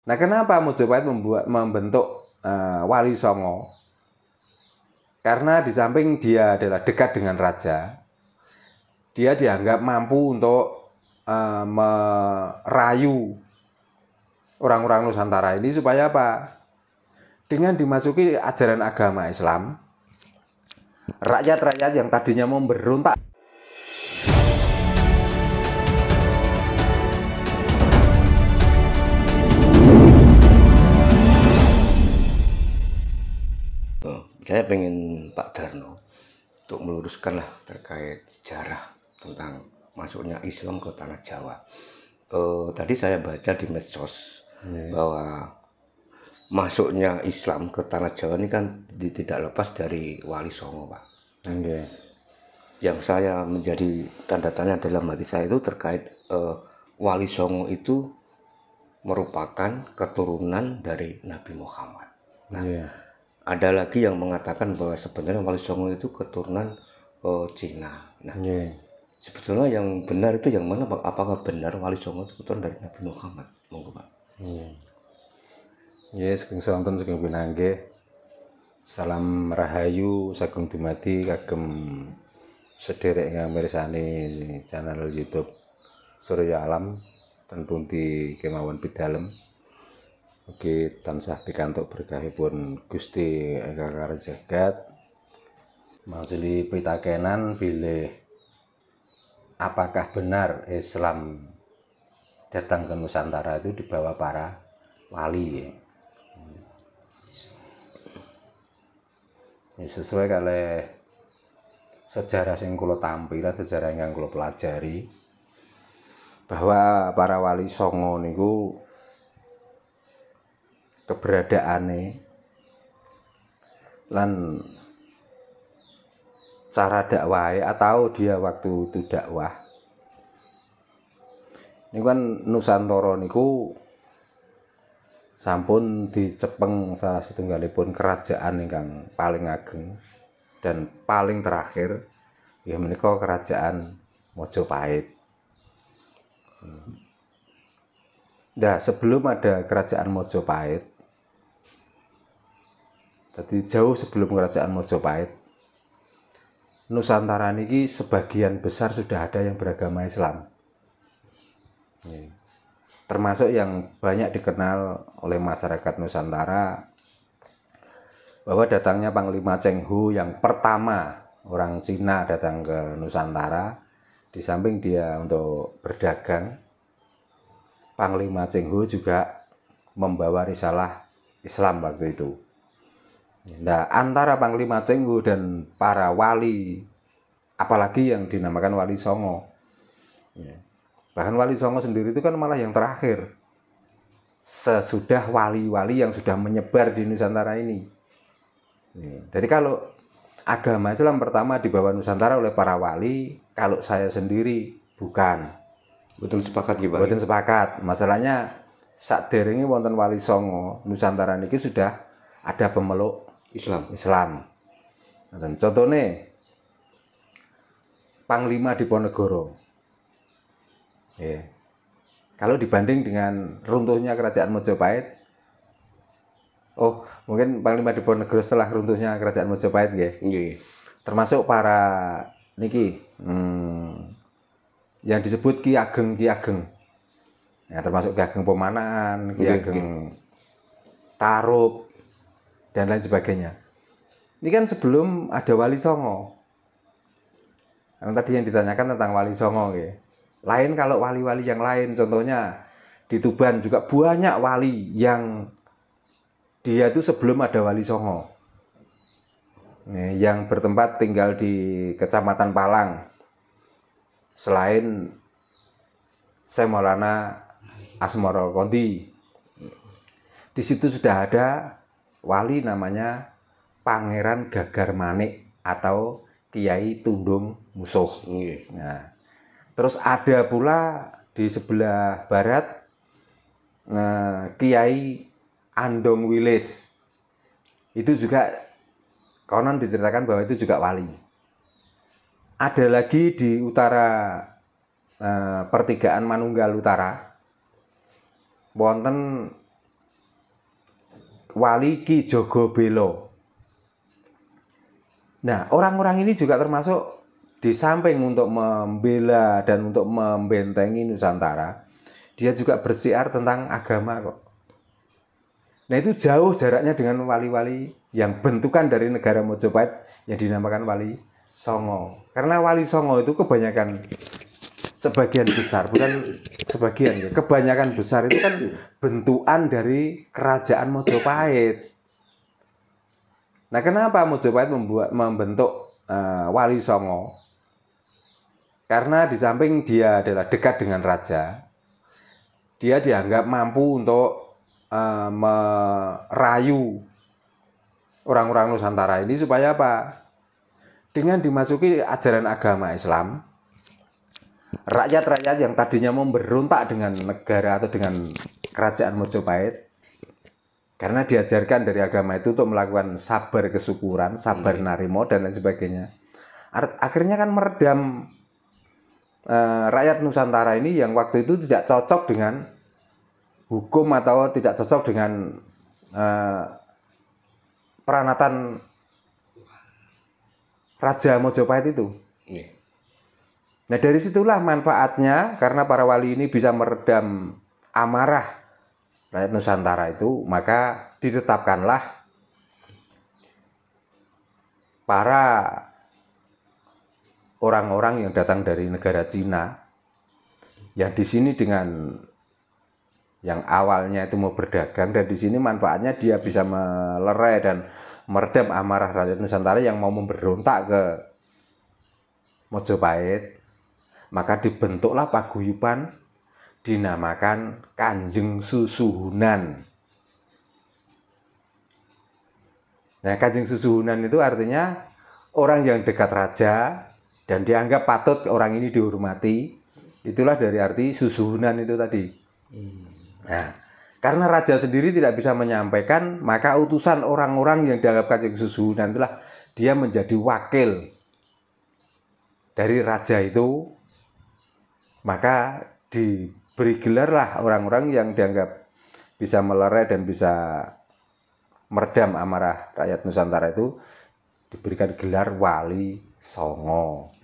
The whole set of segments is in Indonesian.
Nah, kenapa Mojopahit membentuk Wali Songo? Karena di samping dia adalah dekat dengan raja, dia dianggap mampu untuk merayu orang-orang Nusantara ini supaya apa? Dengan dimasuki ajaran agama Islam, rakyat-rakyat yang tadinya memberontak saya pengen Pak Darno untuk meluruskan lah terkait sejarah tentang masuknya Islam ke tanah Jawa. Tadi saya baca di medsos bahwa masuknya Islam ke tanah Jawa ini kan tidak lepas dari Wali Songo, Pak. Yang saya menjadi tanda tanya dalam hati saya itu terkait Wali Songo itu merupakan keturunan dari Nabi Muhammad. Nah, ada lagi yang mengatakan bahwa sebenarnya Wali Songo itu keturunan Cina. Nah, sebetulnya yang benar itu yang mana, Pak? Apakah benar Wali Songo itu keturunan dari Nabi Muhammad? Monggo, Pak. Saking sonten saking pinanggih. Salam rahayu saking dumadi kagem sederek ingkang mirsani channel YouTube Surya Alam ten pundi kemawon pidalem. Mugi tansah pikantuk berkahipun Gusti ingkang Karo Jagat. Mangsuli pitakenan bilih apakah benar Islam datang ke Nusantara itu dibawa para wali. Sesuai kalih sejarah sing kula tampi lan sejarah ingkang kula pelajari bahwa para wali songo niku keberadaane lan cara dakwah atau dia waktu itu dakwah niku kan Nusantara niku sampun dicepeng salah setunggalipun kerajaan ingkang paling ageng dan paling terakhir ya menika kerajaan Mojopahit. Nah, sebelum ada kerajaan Mojopahit, jadi jauh sebelum kerajaan Mojopahit, Nusantara niki sebagian besar sudah ada yang beragama Islam. Termasuk yang banyak dikenal oleh masyarakat Nusantara bahwa datangnya Panglima Cheng Ho yang pertama orang Cina datang ke Nusantara, di samping dia untuk berdagang, Panglima Cheng Ho juga membawa risalah Islam waktu itu. Nah, antara Panglima Cheng Ho dan para wali, apalagi yang dinamakan Wali Songo, bahkan Wali Songo sendiri itu kan malah yang terakhir sesudah wali-wali yang sudah menyebar di Nusantara ini. Jadi kalau agama Islam pertama dibawa Nusantara oleh para wali, kalau saya sendiri bukan. Betul sepakat nggih, Pak? Betul sepakat. Masalahnya sakderenge wonten Wali Songo, Nusantara niki sudah ada pemeluk Islam. Dan contohnya Panglima Diponegoro. Kalau dibanding dengan runtuhnya kerajaan Mojopahit, mungkin Panglima Diponegoro setelah runtuhnya kerajaan Mojopahit termasuk para niki yang disebut Ki Ageng. Ya, termasuk Ki Ageng Pemanaan, Ki Ageng Tarup dan lain sebagainya. Ini kan sebelum ada Wali Songo. Yang tadi yang ditanyakan tentang Wali Songo Lain kalau wali-wali yang lain, contohnya di Tuban juga banyak wali yang dia itu sebelum ada Wali Songo. Yang bertempat tinggal di Kecamatan Palang. Selain Syekh Maulana Asmoro Kondi. Di situ sudah ada wali namanya Pangeran Gagar Manik atau Kiai Tundung Musuh. Nah, terus ada pula di sebelah barat Kiai Andong Wilis. Itu juga konon diceritakan bahwa itu juga wali. Ada lagi di utara pertigaan Manunggal Utara, wonten Wali Ki Jogobelo. Nah, orang-orang ini juga termasuk di samping untuk membela dan untuk membentengi Nusantara, dia juga bersiar tentang agama kok. Nah, itu jauh jaraknya dengan wali-wali yang bentukan dari negara Mojopahit yang dinamakan Wali Songo. Karena Wali Songo itu kebanyakan, sebagian besar, bukan sebagian ya, kebanyakan besar itu kan bentukan dari kerajaan Mojopahit. Nah, kenapa Mojopahit membentuk Wali Songo? Karena di samping dia adalah dekat dengan raja, dia dianggap mampu untuk merayu orang-orang Nusantara ini supaya apa? Dengan dimasuki ajaran agama Islam, rakyat-rakyat yang tadinya memberontak dengan negara atau dengan kerajaan Mojopahit, karena diajarkan dari agama itu untuk melakukan sabar kesyukuran, sabar narimo, dan lain sebagainya. Akhirnya kan meredam rakyat Nusantara ini yang waktu itu tidak cocok dengan hukum atau tidak cocok dengan peranatan Raja Mojopahit itu. Nah, dari situlah manfaatnya, karena para wali ini bisa meredam amarah rakyat Nusantara itu, maka ditetapkanlah para orang-orang yang datang dari negara Cina, yang di sini dengan yang awalnya itu mau berdagang, dan di sini manfaatnya dia bisa melerai dan meredam amarah rakyat Nusantara yang mau memberontak ke Mojopahit. Maka dibentuklah paguyuban dinamakan Kanjeng Susuhunan. Nah, Kanjeng Susuhunan itu artinya orang yang dekat raja dan dianggap patut orang ini dihormati. Itulah dari arti Susuhunan itu tadi. Nah, karena raja sendiri tidak bisa menyampaikan, maka utusan orang-orang yang dianggap Kanjeng Susuhunan itulah dia menjadi wakil dari raja itu. Maka diberi gelarlah orang-orang yang dianggap bisa melerai dan bisa meredam amarah rakyat Nusantara itu, diberikan gelar Wali Songo.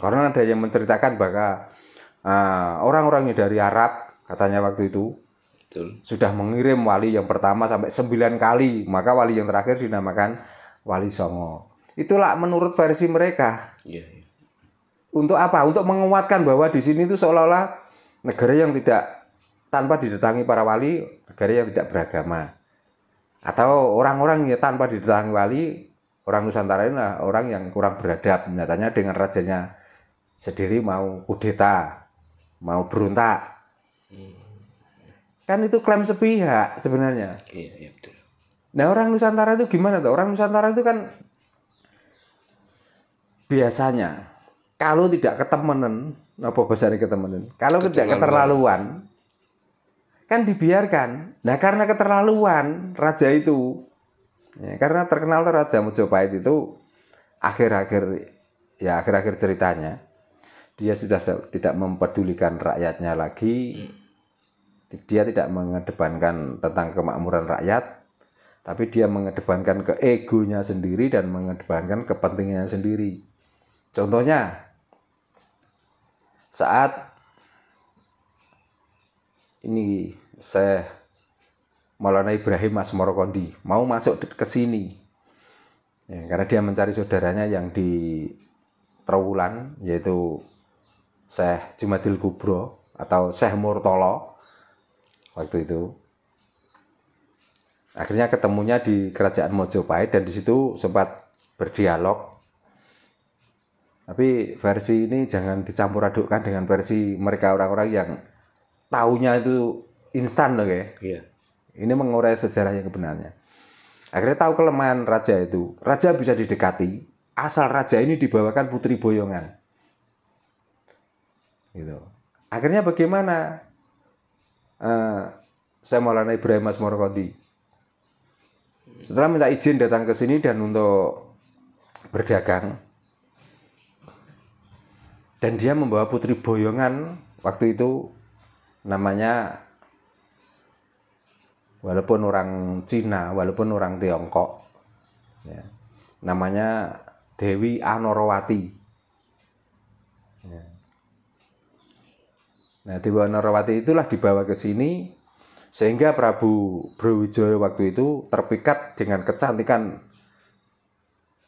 Karena ada yang menceritakan bahwa orang-orang dari Arab katanya waktu itu sudah mengirim wali yang pertama sampai 9 kali, maka wali yang terakhir dinamakan Wali Songo. Itulah menurut versi mereka. Untuk apa? Untuk menguatkan bahwa di sini itu seolah-olah negara yang tidak, tanpa didatangi para wali, negara yang tidak beragama. Atau orang-orang yang tanpa didatangi wali, orang Nusantara ini orang yang kurang beradab. Nyatanya dengan rajanya sendiri mau kudeta, mau berontak. Kan itu klaim sepihak sebenarnya. Iya, betul. Nah, orang Nusantara itu gimana tuh? Orang Nusantara itu kan biasanya kalau tidak ketemenan, apa bahasanya ketemenan? Kalau tidak keterlaluan, kan dibiarkan. Nah, karena keterlaluan raja itu, ya, karena terkenal Raja Mojopahit itu akhir-akhir ceritanya, dia sudah tidak mempedulikan rakyatnya lagi. Dia tidak mengedepankan tentang kemakmuran rakyat, tapi dia mengedepankan keegonya sendiri dan mengedepankan kepentingannya sendiri. Contohnya, saat ini Syekh Maulana Ibrahim Asmorokondi mau masuk ke sini, ya, karena dia mencari saudaranya yang di Trowulan, yaitu Syekh Jumadil Kubro atau Syekh Murtolo waktu itu. Akhirnya ketemunya di kerajaan Mojopahit dan di situ sempat berdialog. Tapi versi ini jangan dicampur adukkan dengan versi mereka orang-orang yang taunya itu instan loh ya. Iya. Ini mengurai sejarah yang sebenarnya. Akhirnya tahu kelemahan raja itu. Raja bisa didekati asal raja ini dibawakan putri boyongan. Gitu. Akhirnya bagaimana? Saya Maulana Ibrahim Asmorokondi setelah minta izin datang ke sini dan untuk berdagang, dan dia membawa putri boyongan waktu itu namanya walaupun orang Cina, walaupun orang Tiongkok, ya, namanya Dewi Anorawati. Ya. Nah, Dewi Anorawati itulah dibawa ke sini sehingga Prabu Brawijaya waktu itu terpikat dengan kecantikan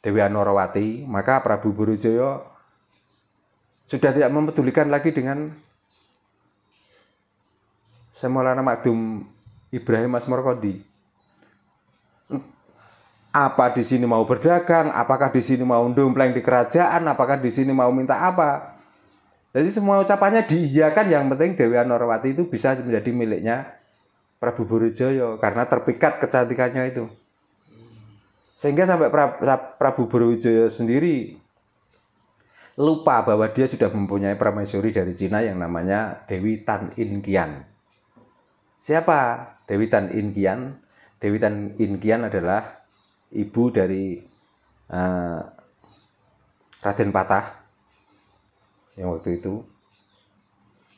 Dewi Anorawati, maka Prabu Brawijaya sudah tidak mempedulikan lagi dengan Maulana Makdum Ibrahim Asmorkodi. Apa di sini mau berdagang, apakah di sini mau ndompleng di kerajaan, apakah di sini mau minta apa. Jadi semua ucapannya diiyakan, yang penting Dewi Anorawati itu bisa menjadi miliknya Prabu Brawijaya karena terpikat kecantikannya itu. Sehingga sampai Prabu Brawijaya sendiri lupa bahwa dia sudah mempunyai permaisuri dari Cina yang namanya Dewi Tan In Kian. Siapa Dewi Tan In Kian? Dewi Tan In Kian adalah ibu dari Raden Patah yang waktu itu.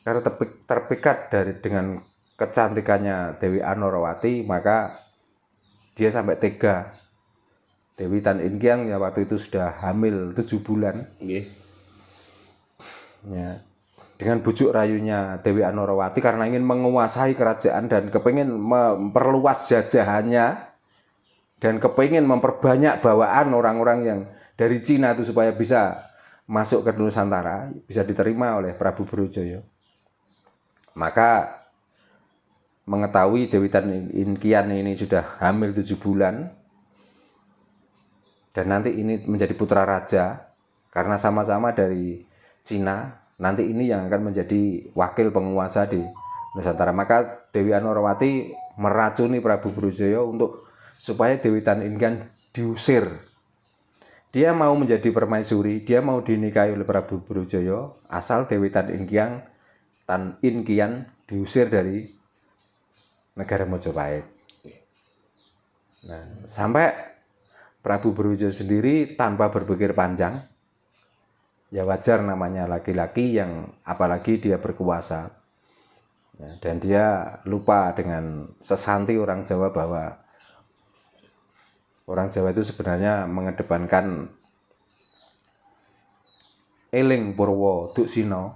Karena terpikat dengan kecantikannya Dewi Anorawati, maka dia sampai tega. Dewi Tan In Kian ya waktu itu sudah hamil 7 bulan. Ya. Dengan bujuk rayunya Dewi Anorawati karena ingin menguasai kerajaan dan kepingin memperluas jajahannya dan kepingin memperbanyak bawaan orang-orang yang dari Cina itu supaya bisa masuk ke Nusantara, bisa diterima oleh Prabu Brawijaya. Maka mengetahui Dewi Tan In Kian ini sudah hamil 7 bulan dan nanti ini menjadi putra raja karena sama-sama dari Cina, nanti ini yang akan menjadi wakil penguasa di Nusantara. Maka Dewi Anorawati meracuni Prabu Brawijaya untuk supaya Dewi Tan In Kian diusir. Dia mau menjadi permaisuri, dia mau dinikahi oleh Prabu Brawijaya asal Dewi Tan In Kian diusir dari negara Majapahit. Nah, sampai Prabu Brawijaya sendiri tanpa berpikir panjang, ya wajar namanya laki-laki yang apalagi dia berkuasa, ya, dan dia lupa dengan sesanti orang Jawa bahwa orang Jawa itu sebenarnya mengedepankan eling purwo duksina,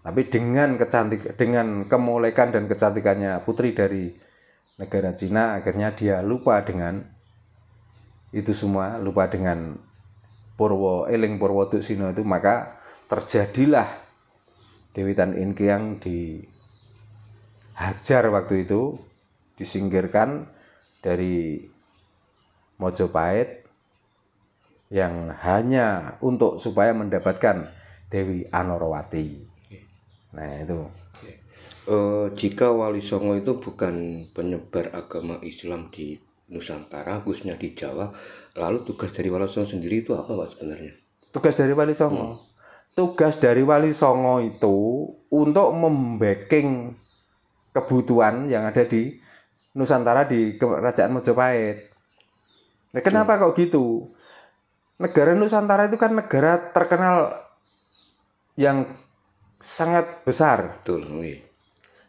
tapi dengan kemolekan dan kecantikannya putri dari negara Cina, akhirnya dia lupa dengan itu semua, lupa dengan eling purwo duksina itu, maka terjadilah Dewi Tan In Kian dihajar waktu itu, disingkirkan dari Majapahit yang hanya untuk supaya mendapatkan Dewi Anorawati. Nah itu. Jika Wali Songo itu bukan penyebar agama Islam di Nusantara, khususnya di Jawa, lalu tugas dari Wali Songo sendiri itu apa Pak sebenarnya? Tugas dari Wali Songo? Tugas dari Wali Songo itu untuk membacking kebutuhan yang ada di Nusantara di Kerajaan Majapahit. Nah, kenapa kok gitu? Negara Nusantara itu kan negara terkenal yang sangat besar. Betul.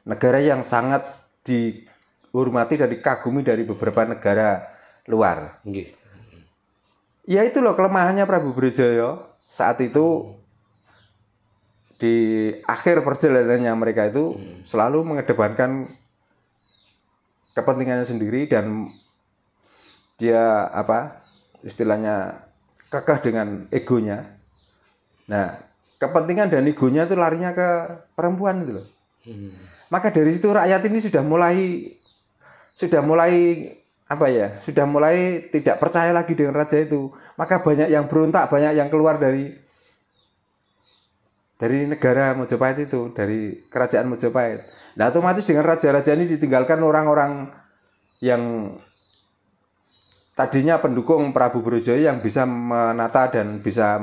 Negara yang sangat dihormati dan dikagumi dari beberapa negara luar. Ya itu loh kelemahannya Prabu Brawijaya saat itu. Di akhir perjalanannya mereka itu selalu mengedepankan kepentingannya sendiri dan dia istilahnya kekeh dengan egonya. Nah, kepentingan dan egonya itu larinya ke perempuan itu loh. Maka dari situ rakyat ini sudah mulai tidak percaya lagi dengan raja itu. Maka banyak yang berontak, banyak yang keluar dari negara Majapahit itu, dari kerajaan Majapahit. Nah, otomatis dengan raja-raja ini ditinggalkan orang-orang yang tadinya pendukung Prabu Brawijaya yang bisa menata dan bisa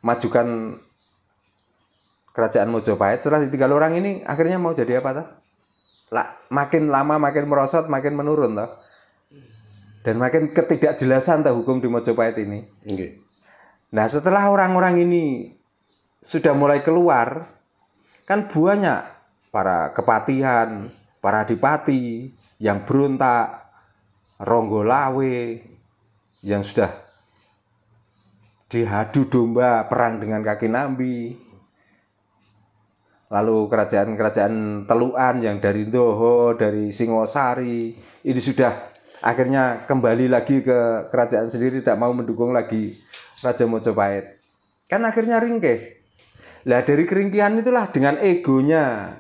memajukan kerajaan Majapahit. Setelah ditinggal orang ini, akhirnya mau jadi apa toh? Makin lama makin merosot, makin menurun toh. Dan makin ketidakjelasan toh hukum di Majapahit ini. Nah, setelah orang-orang ini sudah mulai keluar, kan banyak para kepatihan, para adipati yang berontak, Ronggolawe yang sudah dihadu domba perang dengan kaki Nambi, lalu kerajaan-kerajaan Teluan yang dari Ndoho, dari Singosari, ini sudah akhirnya kembali lagi ke kerajaan sendiri, tidak mau mendukung lagi Raja Mojopahit. Kan akhirnya ringkih. Lah dari keringkihan itulah dengan egonya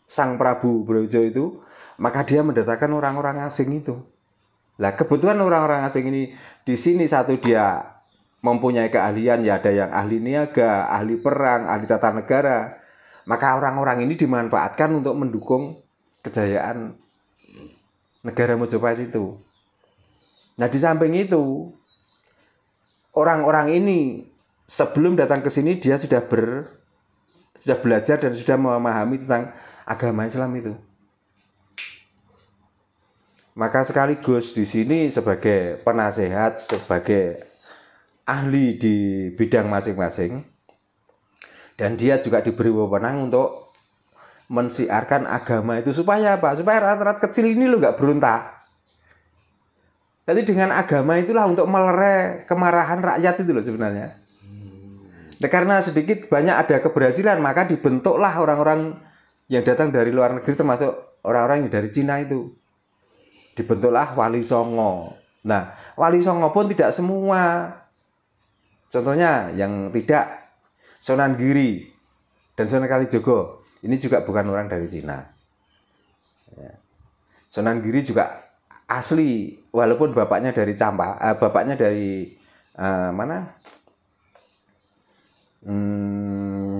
Sang Prabu Brojo itu, maka dia mendatangkan orang-orang asing itu. Lah kebetulan orang-orang asing ini di sini satu dia mempunyai keahlian, ya ada yang ahli niaga, ahli perang, ahli tata negara. Maka orang-orang ini dimanfaatkan untuk mendukung kejayaan negara Mojopahit itu. Nah di samping itu, orang-orang ini sebelum datang ke sini dia sudah belajar dan sudah memahami tentang agama Islam itu. Maka sekaligus di sini sebagai penasehat, sebagai ahli di bidang masing-masing, dan dia juga diberi wewenang untuk mensiarkan agama itu supaya apa? Supaya rakyat kecil ini lo nggak berontak. Jadi dengan agama itulah untuk melerai kemarahan rakyat itu loh sebenarnya. Nah, karena sedikit banyak ada keberhasilan, maka dibentuklah orang-orang yang datang dari luar negeri, termasuk orang-orang yang dari Cina itu. Dibentuklah Wali Songo. Nah, Wali Songo pun tidak semua. Contohnya yang tidak, Sunan Giri dan Sunan Kalijogo, ini juga bukan orang dari Cina. Sunan Giri juga asli, walaupun bapaknya dari bapaknya dari mana?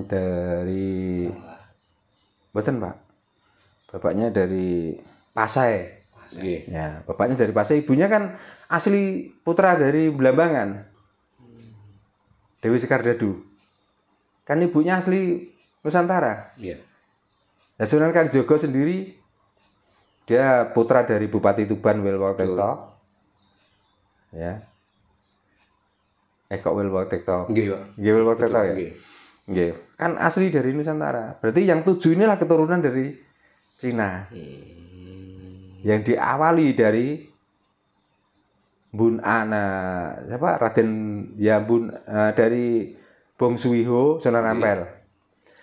Dari Boten, Pak. Bapaknya dari Pasai. Ya, bapaknya dari Pasai, ibunya kan asli putra dari Blambangan. Dewi Sekardadu. Kan ibunya asli Nusantara. Iya. Nah, Sunan Kalijogo sendiri dia putra dari Bupati Tuban Wilwotekto. Ya. Kok Wilwotekto? Nggih, Pak. Nggih Wilwotekto ya. Nggih. Kan asli dari Nusantara. Berarti yang 7 inilah keturunan dari Cina. Yang diawali dari Bun Ana, siapa? Raden ya dari Bong Suwiho Sunan Ampel.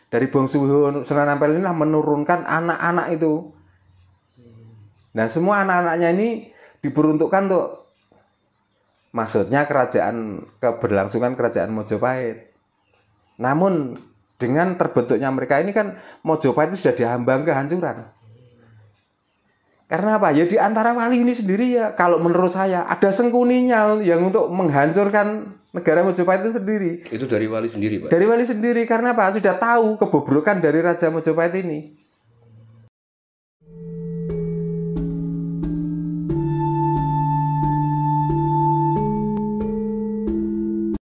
Dari Bong Suwiho Sunan Ampel inilah menurunkan anak-anak itu. Nah, semua anak-anaknya ini diperuntukkan untuk maksudnya keberlangsungan kerajaan Mojopahit. Namun dengan terbentuknya mereka ini kan Mojopahit itu sudah dihambang kehancuran. Karena apa? Ya di antara wali ini sendiri ya, kalau menurut saya ada sengkuninya yang untuk menghancurkan negara Mojopahit itu sendiri. Itu dari wali sendiri, Pak? Dari wali sendiri. Karena apa? Sudah tahu kebobrokan dari Raja Mojopahit ini.